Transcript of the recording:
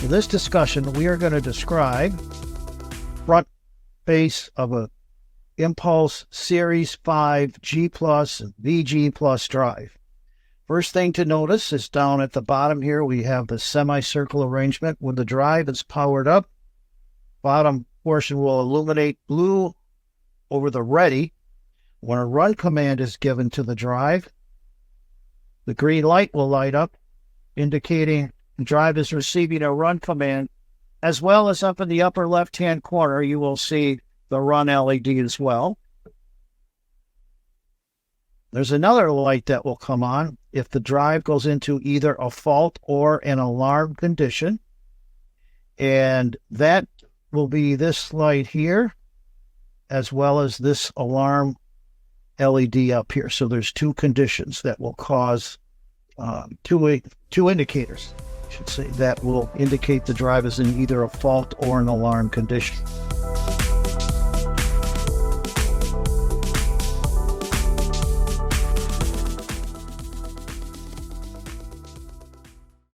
For this discussion, we are going to describe front face of a Impulse Series 5 G Plus and VG Plus drive. First thing to notice is down at the bottom here, we have the semicircle arrangement. When the drive is powered up, bottom portion will illuminate blue over the ready. When a run command is given to the drive, the green light will light up, indicating the drive is receiving a run command, as well as up in the upper left-hand corner, you will see the run LED as well. There's another light that will come on if the drive goes into either a fault or an alarm condition. And that will be this light here, as well as this alarm LED up here. So there's two conditions that will cause two indicators, I should say, that will indicate the drive is in either a fault or an alarm condition.